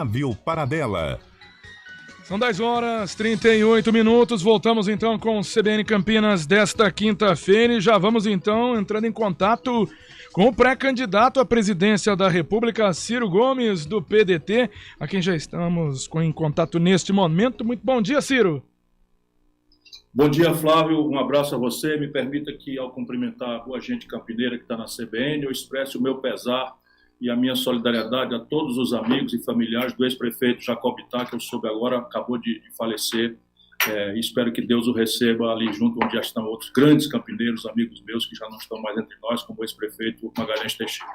Flávio Paradela. São 10h38. Voltamos então com o CBN Campinas desta quinta-feira e já vamos então entrando em contato com o pré-candidato à presidência da República, Ciro Gomes, do PDT, a quem já estamos em contato neste momento. Muito bom dia, Ciro. Bom dia, Flávio. Um abraço a você. Me permita que, ao cumprimentar o agente campineira que está na CBN, eu expresse o meu pesar e a minha solidariedade a todos os amigos e familiares do ex-prefeito Jacob Itá, que eu soube agora, acabou de falecer. Espero que Deus o receba ali junto onde já estão outros grandes campineiros, amigos meus, que já não estão mais entre nós, como o ex-prefeito Magalhães Teixeira.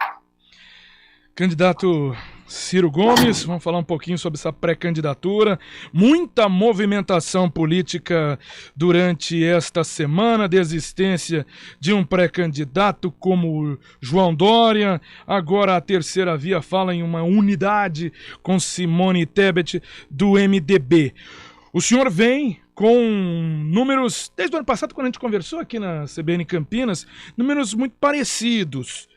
Candidato Ciro Gomes, vamos falar um pouquinho sobre essa pré-candidatura. Muita movimentação política durante esta semana, de existência de um pré-candidato como João Dória. Agora a Terceira Via fala em uma unidade com Simone Tebet do MDB. O senhor vem com números, desde o ano passado, quando a gente conversou aqui na CBN Campinas, números muito parecidos.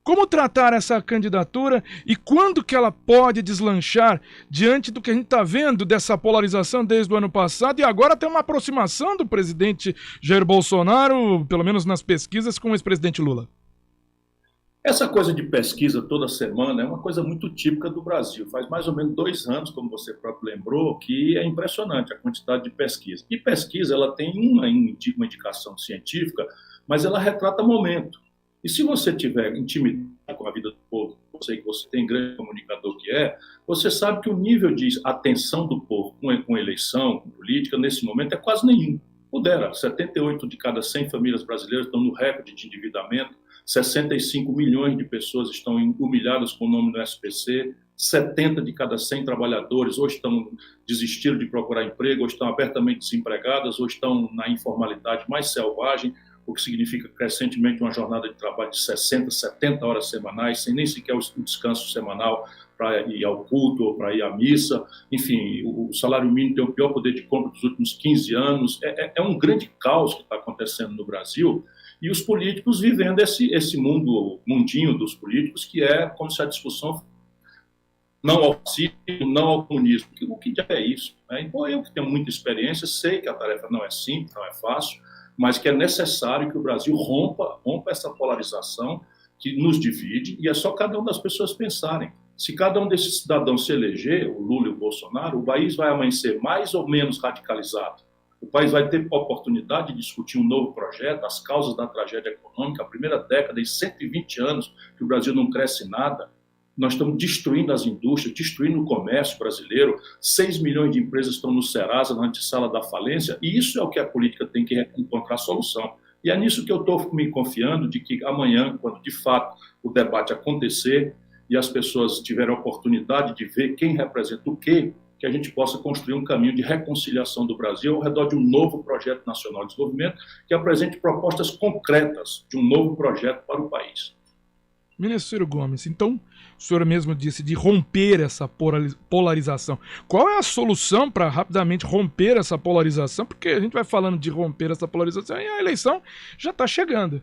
Como tratar essa candidatura e quando que ela pode deslanchar diante do que a gente está vendo dessa polarização desde o ano passado e agora tem uma aproximação do presidente Jair Bolsonaro, pelo menos nas pesquisas, com o ex-presidente Lula? Essa coisa de pesquisa toda semana é uma coisa muito típica do Brasil. Faz mais ou menos 2 anos, como você próprio lembrou, que é impressionante a quantidade de pesquisa. E pesquisa, ela tem uma indicação científica, mas ela retrata momento. E se você tiver intimidade com a vida do povo, eu sei que você tem grande comunicador você sabe que o nível de atenção do povo com eleição, com política, nesse momento é quase nenhum. Pudera, 78 de cada 100 famílias brasileiras estão no recorde de endividamento, 65 milhões de pessoas estão humilhadas com o nome do SPC, 70 de cada 100 trabalhadores ou estão desistindo de procurar emprego, ou estão abertamente desempregadas, ou estão na informalidade mais selvagem, o que significa crescentemente uma jornada de trabalho de 60, 70 horas semanais, sem nem sequer o descanso semanal para ir ao culto ou para ir à missa. Enfim, o salário mínimo tem o pior poder de compra dos últimos 15 anos. É um grande caos que está acontecendo no Brasil e os políticos vivendo esse mundinho dos políticos, que é como se a discussão não ao fascismo, não ao comunismo. O que já é isso? Então, eu que tenho muita experiência, sei que a tarefa não é simples, não é fácil, mas que é necessário que o Brasil rompa essa polarização que nos divide, e é só cada uma das pessoas pensarem. Se cada um desses cidadãos se eleger, o Lula e o Bolsonaro, o país vai amanhecer mais ou menos radicalizado. O país vai ter a oportunidade de discutir um novo projeto, as causas da tragédia econômica, a primeira década em 120 anos que o Brasil não cresce nada. Nós estamos destruindo as indústrias, destruindo o comércio brasileiro. 6 milhões de empresas estão no Serasa, na antessala da falência, e isso é o que a política tem que encontrar solução. E é nisso que eu estou me confiando, de que amanhã, quando de fato o debate acontecer e as pessoas tiverem a oportunidade de ver quem representa o quê, que a gente possa construir um caminho de reconciliação do Brasil ao redor de um novo projeto nacional de desenvolvimento que apresente propostas concretas de um novo projeto para o país. Ministro Ciro Gomes, então, o senhor mesmo disse de romper essa polarização. Qual é a solução para rapidamente romper essa polarização? Porque a gente vai falando de romper essa polarização e a eleição já está chegando.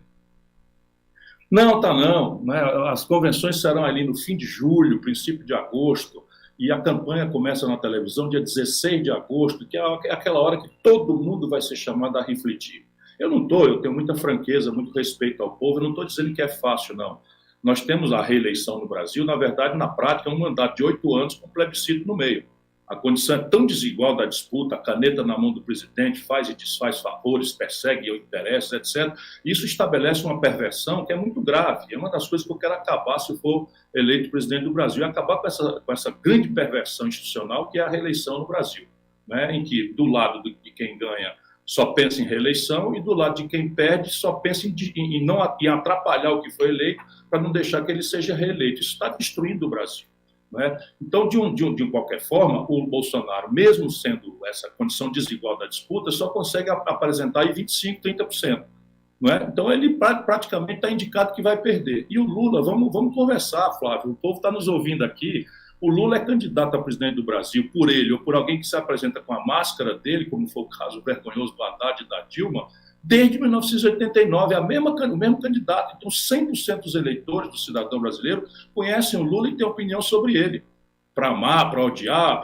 Não, não. As convenções serão ali no fim de julho, princípio de agosto, e a campanha começa na televisão dia 16 de agosto, que é aquela hora que todo mundo vai ser chamado a refletir. Eu tenho muita franqueza, muito respeito ao povo, eu não estou dizendo que é fácil, não. Nós temos a reeleição no Brasil, na verdade, na prática, é um mandato de 8 anos com plebiscito no meio. A condição é tão desigual da disputa, a caneta na mão do presidente faz e desfaz favores, persegue interesses, etc. Isso estabelece uma perversão que é muito grave. É uma das coisas que eu quero acabar se eu for eleito presidente do Brasil, acabar com essa grande perversão institucional que é a reeleição no Brasil, né? Em que, do lado de quem ganha, só pensa em reeleição, e do lado de quem perde só pensa em atrapalhar o que foi eleito para não deixar que ele seja reeleito. Isso está destruindo o Brasil, né? Então, de qualquer forma, o Bolsonaro, mesmo sendo essa condição desigual da disputa, só consegue apresentar aí 25%, 30%. Não é? Então, ele praticamente está indicado que vai perder. E o Lula, vamos conversar, Flávio, o povo está nos ouvindo aqui. O Lula é candidato a presidente do Brasil por ele ou por alguém que se apresenta com a máscara dele, como foi o caso vergonhoso do Haddad e da Dilma, desde 1989, o mesmo candidato. Então, 100% dos eleitores do cidadão brasileiro conhecem o Lula e têm opinião sobre ele. para amar, para odiar,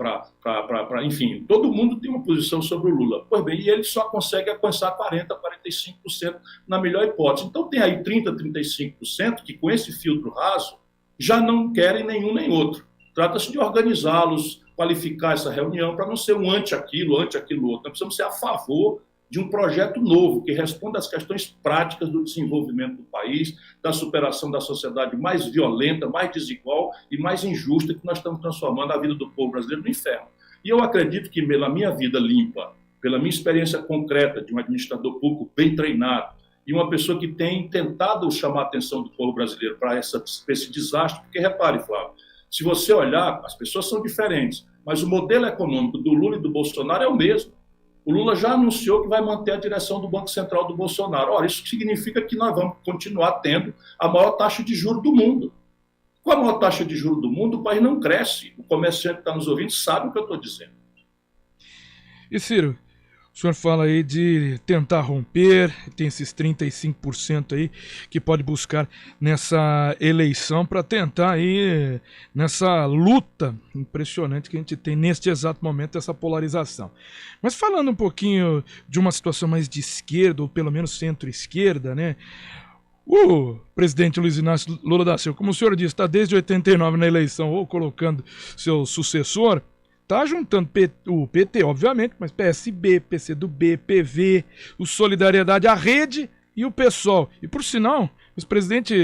enfim, todo mundo tem uma posição sobre o Lula. Pois bem, e ele só consegue alcançar 40%, 45% na melhor hipótese. Então tem aí 30%, 35% que com esse filtro raso já não querem nenhum nem outro. Trata-se de organizá-los, qualificar essa reunião para não ser um anti-aquilo outro. Nós precisamos ser a favor de um projeto novo que responda às questões práticas do desenvolvimento do país, da superação da sociedade mais violenta, mais desigual e mais injusta que nós estamos transformando a vida do povo brasileiro no inferno. E eu acredito que, pela minha vida limpa, pela minha experiência concreta de um administrador público bem treinado e uma pessoa que tem tentado chamar a atenção do povo brasileiro para esse desastre, porque repare, Flávio, se você olhar, as pessoas são diferentes, mas o modelo econômico do Lula e do Bolsonaro é o mesmo. O Lula já anunciou que vai manter a direção do Banco Central do Bolsonaro. Ora, isso significa que nós vamos continuar tendo a maior taxa de juros do mundo. Com a maior taxa de juros do mundo, o país não cresce. O comerciante que está nos ouvindo sabe o que eu estou dizendo. E Ciro, o senhor fala aí de tentar romper, tem esses 35% aí que pode buscar nessa eleição para tentar aí, nessa luta impressionante que a gente tem neste exato momento, essa polarização. Mas falando um pouquinho de uma situação mais de esquerda, ou pelo menos centro-esquerda, né? O presidente Luiz Inácio Lula da Silva, como o senhor disse, está desde 89 na eleição, ou colocando seu sucessor. Tá juntando o PT, obviamente, mas PSB, PCdoB, PV, o Solidariedade, a Rede e o PSOL. E por sinal, o presidente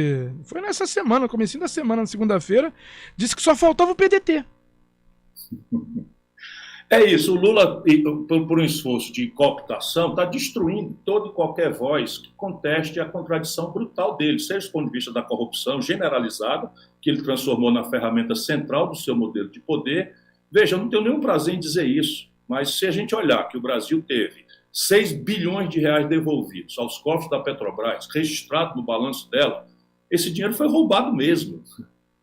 foi nessa semana, no comecinho da semana, na segunda-feira, disse que só faltava o PDT. É isso, o Lula, por um esforço de cooptação, está destruindo toda e qualquer voz que conteste a contradição brutal dele, seja do ponto de vista da corrupção generalizada, que ele transformou na ferramenta central do seu modelo de poder. Veja, eu não tenho nenhum prazer em dizer isso, mas se a gente olhar que o Brasil teve 6 bilhões de reais devolvidos aos cofres da Petrobras, registrado no balanço dela, esse dinheiro foi roubado mesmo.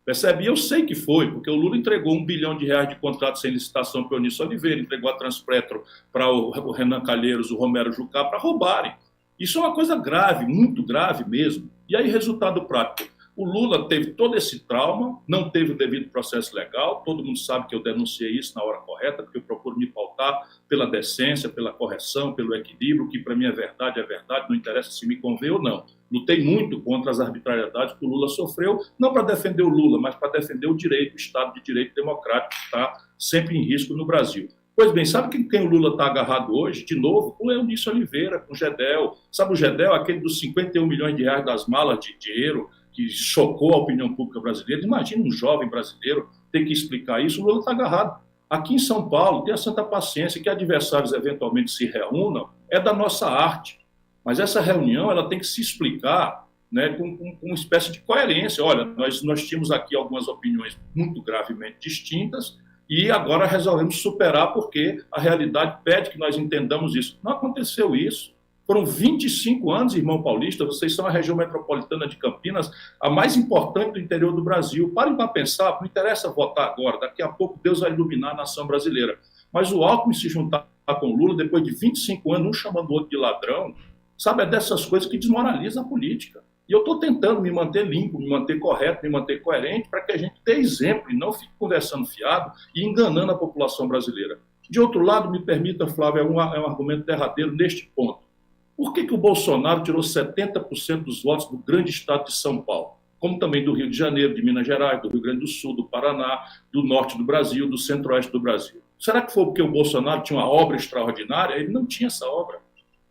Percebe? Eu sei que foi, porque o Lula entregou 1 bilhão de reais de contrato sem licitação para o Eunício Oliveira, entregou a Transpetro para o Renan Calheiros, o Romero Jucá, para roubarem. Isso é uma coisa grave, muito grave mesmo. E aí, resultado prático. O Lula teve todo esse trauma, não teve o devido processo legal, todo mundo sabe que eu denunciei isso na hora correta, porque eu procuro me pautar pela decência, pela correção, pelo equilíbrio, que para mim é verdade, não interessa se me convém ou não. Lutei muito contra as arbitrariedades que o Lula sofreu, não para defender o Lula, mas para defender o direito, o Estado de Direito Democrático, que está sempre em risco no Brasil. Pois bem, sabe quem o Lula está agarrado hoje? De novo, com o Eunício Oliveira, com o Gedel. Sabe o Gedel, aquele dos 51 milhões de reais das malas de dinheiro, que chocou a opinião pública brasileira. Imagina um jovem brasileiro ter que explicar isso. O Lula está agarrado. Aqui em São Paulo, tenha santa paciência que adversários eventualmente se reúnam, é da nossa arte. Mas essa reunião ela tem que se explicar, né, com uma espécie de coerência. Olha, nós tínhamos aqui algumas opiniões muito gravemente distintas e agora resolvemos superar porque a realidade pede que nós entendamos isso. Não aconteceu isso. Foram 25 anos, irmão paulista, vocês são a região metropolitana de Campinas, a mais importante do interior do Brasil. Parem para pensar, não interessa votar agora, daqui a pouco Deus vai iluminar a nação brasileira. Mas o Alckmin se juntar com o Lula, depois de 25 anos, um chamando o outro de ladrão, sabe, é dessas coisas que desmoraliza a política. E eu estou tentando me manter limpo, me manter correto, me manter coerente, para que a gente dê exemplo e não fique conversando fiado e enganando a população brasileira. De outro lado, me permita, Flávio, é um argumento derradeiro neste ponto. Por que o Bolsonaro tirou 70% dos votos do grande estado de São Paulo? Como também do Rio de Janeiro, de Minas Gerais, do Rio Grande do Sul, do Paraná, do norte do Brasil, do centro-oeste do Brasil. Será que foi porque o Bolsonaro tinha uma obra extraordinária? Ele não tinha essa obra.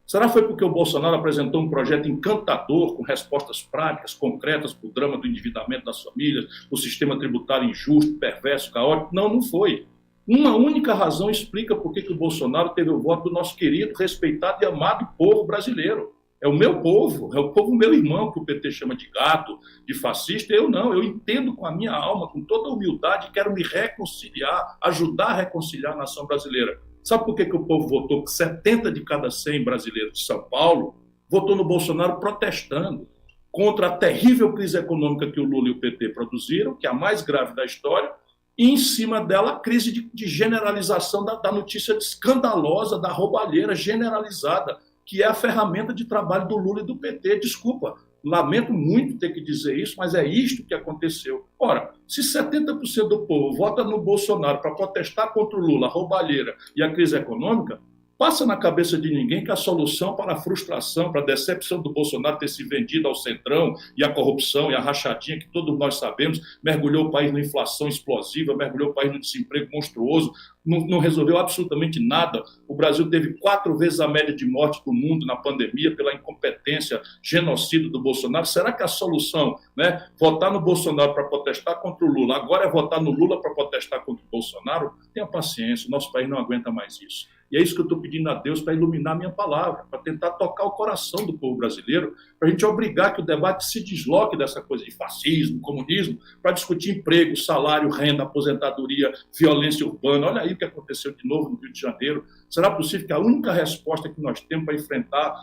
Será que foi porque o Bolsonaro apresentou um projeto encantador, com respostas práticas, concretas para o drama do endividamento das famílias, o sistema tributário injusto, perverso, caótico? Não, não foi. Uma única razão explica por que o Bolsonaro teve o voto do nosso querido, respeitado e amado povo brasileiro. É o meu povo, é o povo meu irmão, que o PT chama de gato, de fascista. Eu não, eu entendo com a minha alma, com toda a humildade, quero me reconciliar, ajudar a reconciliar a nação brasileira. Sabe por que o povo votou? 70 de cada 100 brasileiros de São Paulo votou no Bolsonaro protestando contra a terrível crise econômica que o Lula e o PT produziram, que é a mais grave da história, e em cima dela a crise de generalização da notícia escandalosa, da roubalheira generalizada, que é a ferramenta de trabalho do Lula e do PT. Desculpa, Lamento muito ter que dizer isso, mas é isto que aconteceu. Ora, se 70% do povo vota no Bolsonaro para protestar contra o Lula, a roubalheira e a crise econômica, passa na cabeça de ninguém que a solução para a frustração, para a decepção do Bolsonaro ter se vendido ao centrão e a corrupção e a rachadinha que todos nós sabemos, mergulhou o país na inflação explosiva, mergulhou o país no desemprego monstruoso, não resolveu absolutamente nada. O Brasil teve 4 vezes a média de morte do mundo na pandemia pela incompetência, genocídio do Bolsonaro. Será que a solução, né, votar no Bolsonaro para protestar contra o Lula, agora é votar no Lula para protestar contra o Bolsonaro? Tenha paciência, o nosso país não aguenta mais isso. E é isso que eu estou pedindo a Deus para iluminar minha palavra, para tentar tocar o coração do povo brasileiro, para a gente obrigar que o debate se desloque dessa coisa de fascismo, comunismo, para discutir emprego, salário, renda, aposentadoria, violência urbana. Olha aí o que aconteceu de novo no Rio de Janeiro. Será possível que a única resposta que nós temos para enfrentar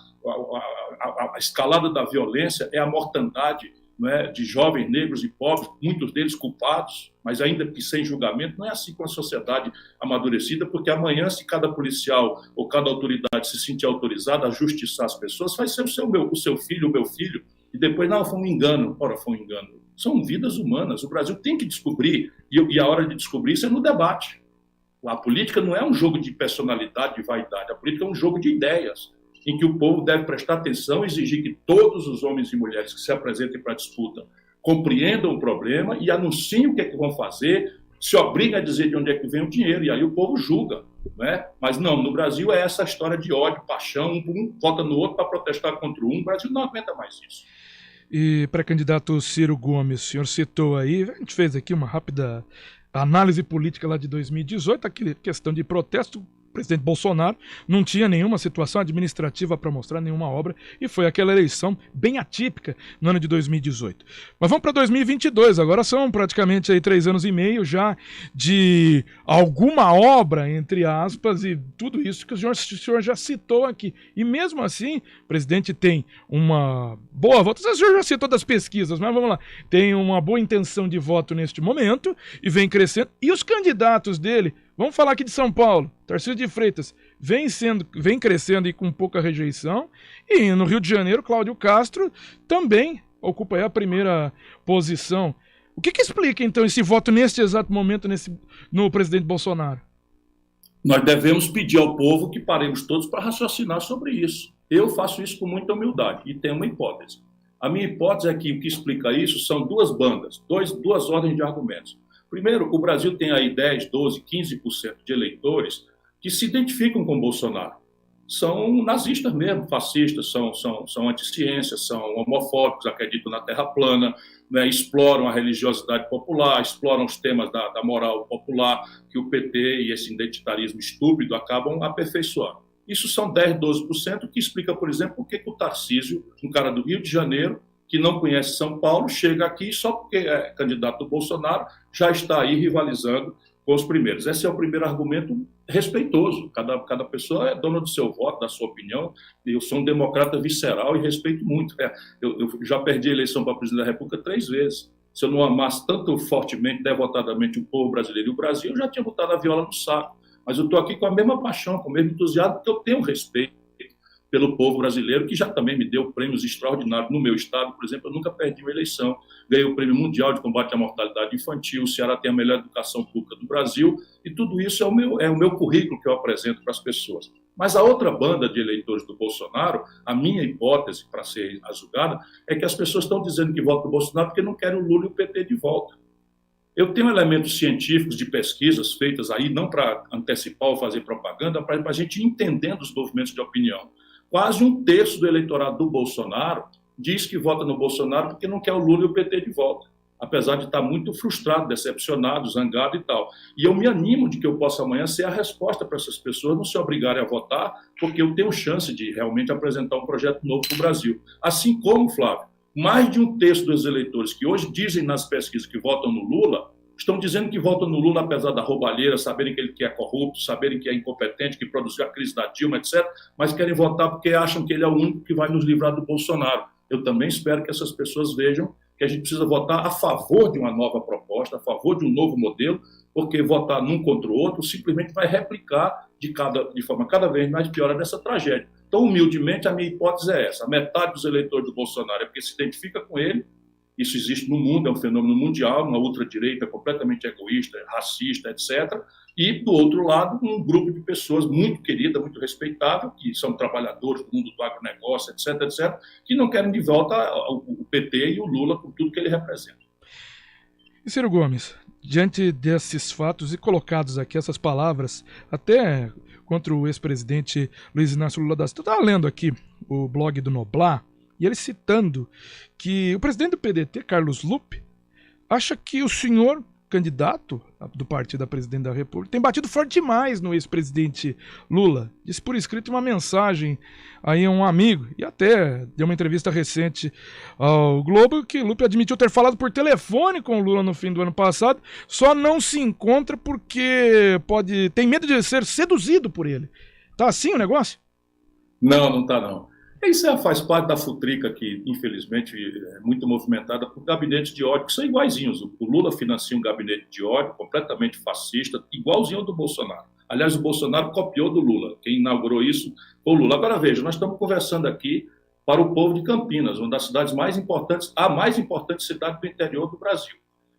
a escalada da violência é a mortandade, não é, de jovens negros e pobres, muitos deles culpados, mas ainda que sem julgamento? Não é assim com a sociedade amadurecida, porque amanhã, se cada policial ou cada autoridade se sentir autorizada a justiçar as pessoas, vai ser o seu filho, o meu filho, e depois, não, foi um engano. Ora, foi um engano. São vidas humanas. O Brasil tem que descobrir, e a hora de descobrir isso é no debate. A política não é um jogo de personalidade, de vaidade, a política é um jogo de ideias, em que o povo deve prestar atenção e exigir que todos os homens e mulheres que se apresentem para a disputa compreendam o problema e anunciem o que é que vão fazer, se obriguem a dizer de onde é que vem o dinheiro, e aí o povo julga. Né? Mas não, no Brasil é essa história de ódio, paixão, um vota no outro para protestar contra um. O Brasil não aguenta mais isso. E pré-candidato Ciro Gomes, o senhor citou aí, a gente fez aqui uma rápida análise política lá de 2018, aquela questão de protesto. O presidente Bolsonaro não tinha nenhuma situação administrativa para mostrar, nenhuma obra, e foi aquela eleição bem atípica no ano de 2018. Mas vamos para 2022, agora são praticamente aí 3 anos e meio já de alguma obra, entre aspas, e tudo isso que o senhor já citou aqui. E mesmo assim, o presidente tem uma boa votação, o senhor já citou das pesquisas, mas vamos lá, tem uma boa intenção de voto neste momento, e vem crescendo, e os candidatos dele. Vamos falar aqui de São Paulo. Tarcísio de Freitas vem crescendo e com pouca rejeição. E no Rio de Janeiro, Cláudio Castro também ocupa aí a primeira posição. O que explica, então, esse voto neste exato momento no presidente Bolsonaro? Nós devemos pedir ao povo que paremos todos para raciocinar sobre isso. Eu faço isso com muita humildade e tenho uma hipótese. A minha hipótese é que o que explica isso são duas bandas, duas ordens de argumentos. Primeiro, o Brasil tem aí 10, 12, 15% de eleitores que se identificam com Bolsonaro. São nazistas mesmo, fascistas, são anti-ciência, são homofóbicos, acreditam na terra plana, né, exploram a religiosidade popular, exploram os temas da moral popular que o PT e esse identitarismo estúpido acabam aperfeiçoando. Isso são 10, 12%, que explica, por exemplo, por que o Tarcísio, um cara do Rio de Janeiro, que não conhece São Paulo, chega aqui só porque é candidato do Bolsonaro, já está aí rivalizando com os primeiros. Esse é o primeiro argumento respeitoso. Cada pessoa é dona do seu voto, da sua opinião. Eu sou um democrata visceral e respeito muito. Eu já perdi a eleição para presidente da República 3 vezes. Se eu não amasse tanto fortemente, devotadamente o povo brasileiro e o Brasil, eu já tinha botado a viola no saco. Mas eu estou aqui com a mesma paixão, com o mesmo entusiasmo, porque eu tenho respeito pelo povo brasileiro, que já também me deu prêmios extraordinários. No meu estado, por exemplo, eu nunca perdi uma eleição. Ganhei o Prêmio Mundial de Combate à Mortalidade Infantil, o Ceará tem a melhor educação pública do Brasil, e tudo isso é o meu currículo que eu apresento para as pessoas. Mas a outra banda de eleitores do Bolsonaro, a minha hipótese, para ser julgada, é que as pessoas estão dizendo que votam no Bolsonaro porque não querem o Lula e o PT de volta. Eu tenho elementos científicos de pesquisas feitas aí, não para antecipar ou fazer propaganda, para a gente ir entendendo os movimentos de opinião. Quase 1/3 do eleitorado do Bolsonaro diz que vota no Bolsonaro porque não quer o Lula e o PT de volta, apesar de estar muito frustrado, decepcionado, zangado e tal. E eu me animo de que eu possa amanhã ser a resposta para essas pessoas não se obrigarem a votar, porque eu tenho chance de realmente apresentar um projeto novo para o Brasil. Assim como, Flávio, mais de 1/3 dos eleitores que hoje dizem nas pesquisas que votam no Lula, estão dizendo que votam no Lula apesar da roubalheira, saberem que ele é corrupto, saberem que é incompetente, que produziu a crise da Dilma, etc., mas querem votar porque acham que ele é o único que vai nos livrar do Bolsonaro. Eu também espero que essas pessoas vejam que a gente precisa votar a favor de uma nova proposta, a favor de um novo modelo, porque votar num contra o outro simplesmente vai replicar de forma cada vez mais pior dessa tragédia. Então, humildemente, a minha hipótese é essa. A metade dos eleitores do Bolsonaro é porque se identifica com ele. Isso existe no mundo, é um fenômeno mundial, uma ultradireita completamente egoísta, racista, etc. E, do outro lado, um grupo de pessoas muito querida, muito respeitável, que são trabalhadores do mundo do agronegócio, etc., etc., que não querem de volta o PT e o Lula com tudo que ele representa. E Ciro Gomes, diante desses fatos e colocados aqui essas palavras, até contra o ex-presidente Luiz Inácio Lula da Silva, eu estava lendo aqui o blog do Noblar, e ele citando que o presidente do PDT, Carlos Lupe, acha que o senhor, candidato do partido a presidente da República, tem batido forte demais no ex-presidente Lula. Disse por escrito uma mensagem aí a um amigo, e até deu uma entrevista recente ao Globo, que Lupe admitiu ter falado por telefone com o Lula no fim do ano passado, só não se encontra porque tem medo de ser seduzido por ele. Tá assim o negócio? Não, não tá não. Isso faz parte da futrica que, infelizmente, é muito movimentada por gabinetes de ódio, que são iguaizinhos. O Lula financia um gabinete de ódio completamente fascista, igualzinho ao do Bolsonaro. Aliás, o Bolsonaro copiou do Lula. Quem inaugurou isso foi o Lula. Agora, veja, nós estamos conversando aqui para o povo de Campinas, uma das cidades mais importantes, a mais importante cidade do interior do Brasil.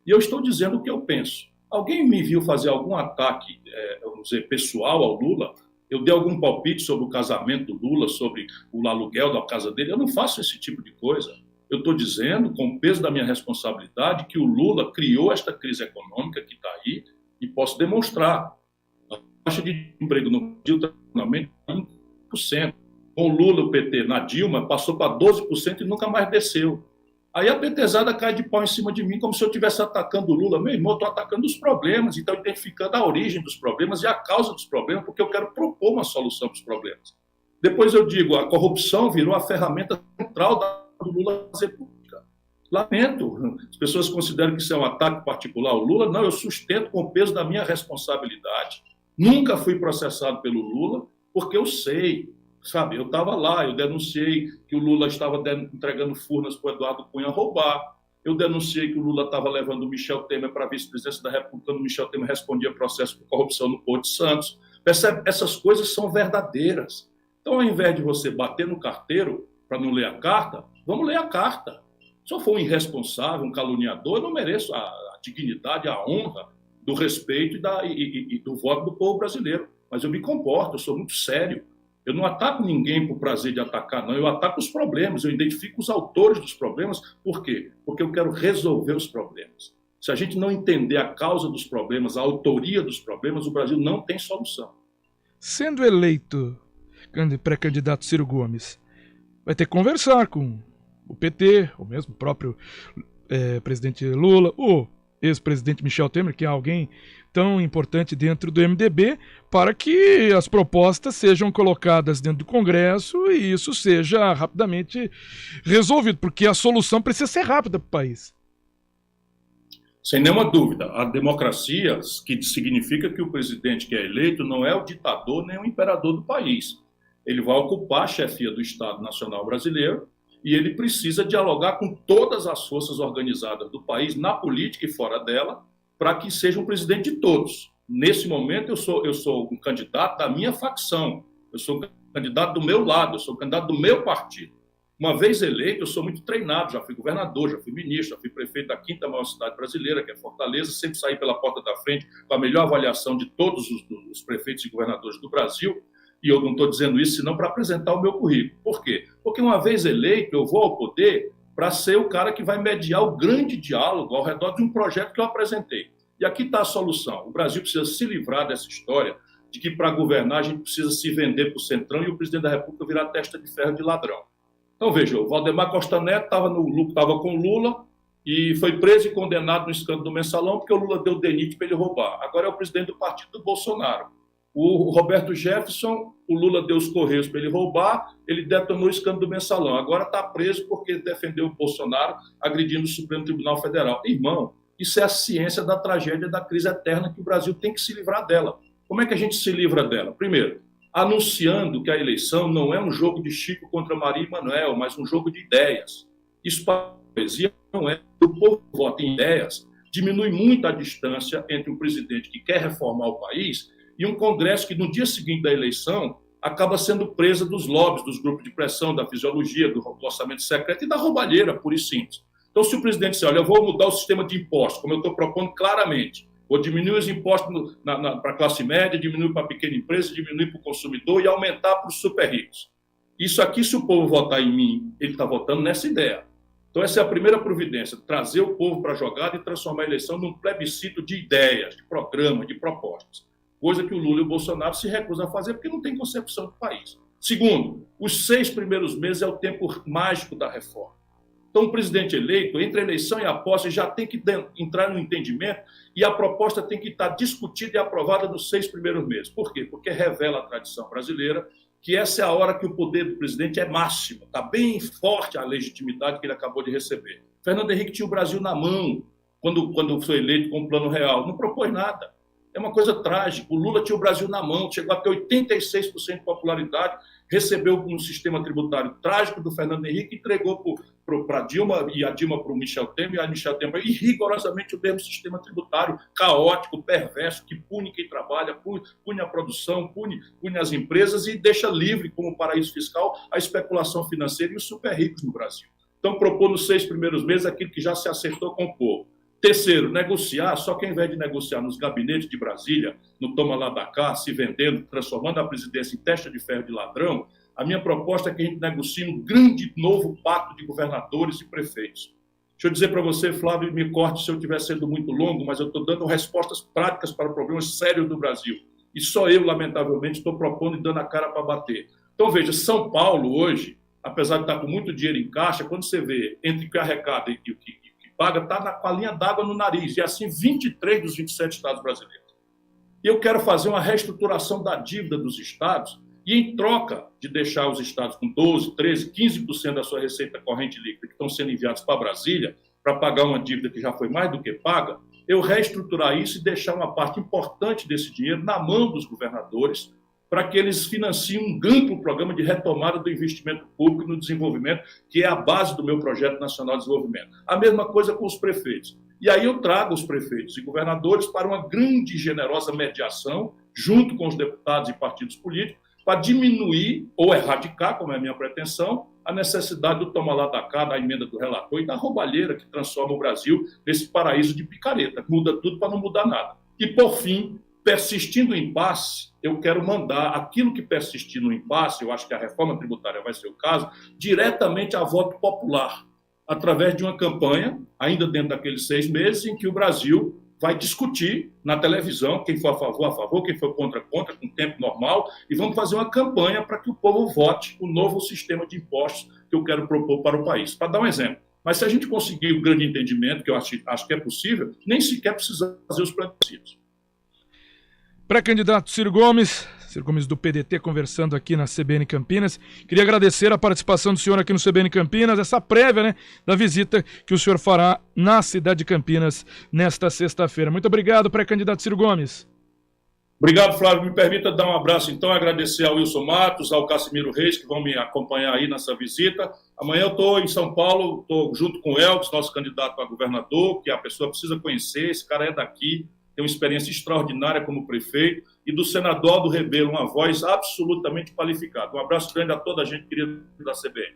E eu estou dizendo o que eu penso. Alguém me viu fazer algum ataque, vamos dizer, pessoal ao Lula? Eu dei algum palpite sobre o casamento do Lula, sobre o aluguel da casa dele? Eu não faço esse tipo de coisa. Eu estou dizendo, com o peso da minha responsabilidade, que o Lula criou esta crise econômica que está aí e posso demonstrar. A taxa de emprego no Brasil está em 5%. Com o Lula, o PT, na Dilma, passou para 12% e nunca mais desceu. Aí a petezada cai de pau em cima de mim como se eu estivesse atacando o Lula. Meu irmão, eu estou atacando os problemas, então identificando a origem dos problemas e a causa dos problemas, porque eu quero propor uma solução para os problemas. Depois eu digo, a corrupção virou a ferramenta central do Lula fazer política. Lamento, as pessoas consideram que isso é um ataque particular ao Lula. Não, eu sustento com o peso da minha responsabilidade. Nunca fui processado pelo Lula, porque eu sei. Sabe, eu estava lá, eu denunciei que o Lula estava entregando furnas para o Eduardo Cunha roubar, eu denunciei que o Lula estava levando o Michel Temer para a vice-presidência da República, quando o Michel Temer respondia processo por corrupção no Porto de Santos. Percebe? Essas coisas são verdadeiras. Então, ao invés de você bater no carteiro para não ler a carta, vamos ler a carta. Se eu for um irresponsável, um caluniador, eu não mereço a dignidade, a honra do respeito e do voto do povo brasileiro. Mas eu me comporto, eu sou muito sério. Eu não ataco ninguém por prazer de atacar, não. Eu ataco os problemas, eu identifico os autores dos problemas. Por quê? Porque eu quero resolver os problemas. Se a gente não entender a causa dos problemas, a autoria dos problemas, o Brasil não tem solução. Sendo eleito pré-candidato Ciro Gomes, vai ter que conversar com o PT, ou mesmo o próprio presidente Lula, ou ex-presidente Michel Temer, que é alguém tão importante dentro do MDB, para que as propostas sejam colocadas dentro do Congresso e isso seja rapidamente resolvido, porque a solução precisa ser rápida para o país. Sem nenhuma dúvida, a democracia, que significa que o presidente que é eleito não é o ditador nem o imperador do país. Ele vai ocupar a chefia do Estado Nacional Brasileiro e ele precisa dialogar com todas as forças organizadas do país, na política e fora dela, para que seja um presidente de todos. Nesse momento, eu sou um candidato da minha facção, eu sou um candidato do meu lado, eu sou um candidato do meu partido. Uma vez eleito, eu sou muito treinado, já fui governador, já fui ministro, já fui prefeito da quinta maior cidade brasileira, que é Fortaleza, sempre saí pela porta da frente com a melhor avaliação de todos os prefeitos e governadores do Brasil, e eu não estou dizendo isso senão para apresentar o meu currículo. Por quê? Porque uma vez eleito, eu vou ao poder para ser o cara que vai mediar o grande diálogo ao redor de um projeto que eu apresentei. E aqui está a solução. O Brasil precisa se livrar dessa história de que para governar a gente precisa se vender para o Centrão e o presidente da República virar testa de ferro de ladrão. Então, veja, o Valdemar Costa Neto estava com o Lula e foi preso e condenado no escândalo do Mensalão porque o Lula deu DENIT para ele roubar. Agora é o presidente do partido do Bolsonaro. O Roberto Jefferson, o Lula deu os Correios para ele roubar, ele detonou o escândalo do Mensalão. Agora está preso porque defendeu o Bolsonaro agredindo o Supremo Tribunal Federal. Irmão, isso é a ciência da tragédia da crise eterna que o Brasil tem que se livrar dela. Como é que a gente se livra dela? Primeiro, anunciando que a eleição não é um jogo de Chico contra Maria e Manuel, mas um jogo de ideias. Isso para a poesia não é. O povo vota em ideias, diminui muito a distância entre um presidente que quer reformar o país e um Congresso que, no dia seguinte da eleição, acaba sendo presa dos lobbies, dos grupos de pressão, da fisiologia, do orçamento secreto e da roubalheira, pura e simples. Então, se o presidente disser, olha, eu vou mudar o sistema de impostos, como eu estou propondo claramente, vou diminuir os impostos para a classe média, diminuir para a pequena empresa, diminuir para o consumidor e aumentar para os super ricos. Isso aqui, se o povo votar em mim, ele está votando nessa ideia. Então, essa é a primeira providência, trazer o povo para a jogada e transformar a eleição num plebiscito de ideias, de programas, de propostas. Coisa que o Lula e o Bolsonaro se recusam a fazer porque não tem concepção do país. Segundo, os 6 primeiros meses é o tempo mágico da reforma. Então, o presidente eleito, entre a eleição e a posse, já tem que entrar no entendimento e a proposta tem que estar discutida e aprovada nos 6 primeiros meses. Por quê? Porque revela a tradição brasileira que essa é a hora que o poder do presidente é máximo. Está bem forte a legitimidade que ele acabou de receber. Fernando Henrique tinha o Brasil na mão quando foi eleito com o Plano Real. Não propôs nada. É uma coisa trágica. O Lula tinha o Brasil na mão, chegou a ter 86% de popularidade, recebeu um sistema tributário trágico do Fernando Henrique, entregou para a Dilma e a Dilma para o Michel Temer, e a Michel Temer, e rigorosamente o mesmo sistema tributário caótico, perverso, que pune quem trabalha, pune a produção, pune as empresas e deixa livre como paraíso fiscal a especulação financeira e os super ricos no Brasil. Então, propor nos 6 primeiros meses aquilo que já se acertou com o povo. Terceiro, negociar, só que ao invés de negociar nos gabinetes de Brasília, no toma lá da cá, se vendendo, transformando a presidência em testa de ferro de ladrão, a minha proposta é que a gente negocie um grande novo pacto de governadores e prefeitos. Deixa eu dizer para você, Flávio, me corte se eu estiver sendo muito longo, mas eu estou dando respostas práticas para problemas sérios do Brasil. E só eu, lamentavelmente, estou propondo e dando a cara para bater. Então, veja, São Paulo hoje, apesar de estar com muito dinheiro em caixa, quando você vê entre o que arrecada e o que paga, está com a linha d'água no nariz, e assim 23 dos 27 estados brasileiros. E eu quero fazer uma reestruturação da dívida dos estados, e em troca de deixar os estados com 12%, 13%, 15% da sua receita corrente líquida que estão sendo enviados para Brasília, para pagar uma dívida que já foi mais do que paga, eu reestruturar isso e deixar uma parte importante desse dinheiro na mão dos governadores, para que eles financiem um amplo programa de retomada do investimento público no desenvolvimento, que é a base do meu Projeto Nacional de Desenvolvimento. A mesma coisa com os prefeitos. E aí eu trago os prefeitos e governadores para uma grande e generosa mediação, junto com os deputados e partidos políticos, para diminuir ou erradicar, como é a minha pretensão, a necessidade do toma lá da cá, da emenda do relator e da roubalheira que transforma o Brasil nesse paraíso de picareta, que muda tudo para não mudar nada. E, por fim, persistindo o impasse, eu quero mandar aquilo que persistir no impasse, eu acho que a reforma tributária vai ser o caso, diretamente a voto popular, através de uma campanha, ainda dentro daqueles 6 meses, em que o Brasil vai discutir na televisão, quem for a favor, quem for contra, com tempo normal, e vamos fazer uma campanha para que o povo vote o novo sistema de impostos que eu quero propor para o país. Para dar um exemplo, mas se a gente conseguir o grande entendimento, que eu acho que é possível, nem sequer precisa fazer os plebiscitos. Pré-candidato Ciro Gomes do PDT, conversando aqui na CBN Campinas. Queria agradecer a participação do senhor aqui no CBN Campinas, essa prévia, né, da visita que o senhor fará na cidade de Campinas nesta sexta-feira. Muito obrigado, pré-candidato Ciro Gomes. Obrigado, Flávio. Me permita dar um abraço, então, agradecer ao Wilson Matos, ao Cassimiro Reis, que vão me acompanhar aí nessa visita. Amanhã eu estou em São Paulo, estou junto com o Elvis, nosso candidato a governador, que a pessoa precisa conhecer, esse cara é daqui, tem uma experiência extraordinária como prefeito, e do senador Aldo Rebelo, uma voz absolutamente qualificada. Um abraço grande a toda a gente querida da CBN.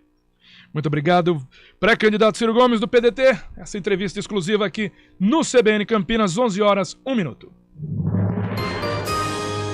Muito obrigado, pré-candidato Ciro Gomes do PDT. Essa entrevista exclusiva aqui no CBN Campinas, 11 horas, 1 minuto.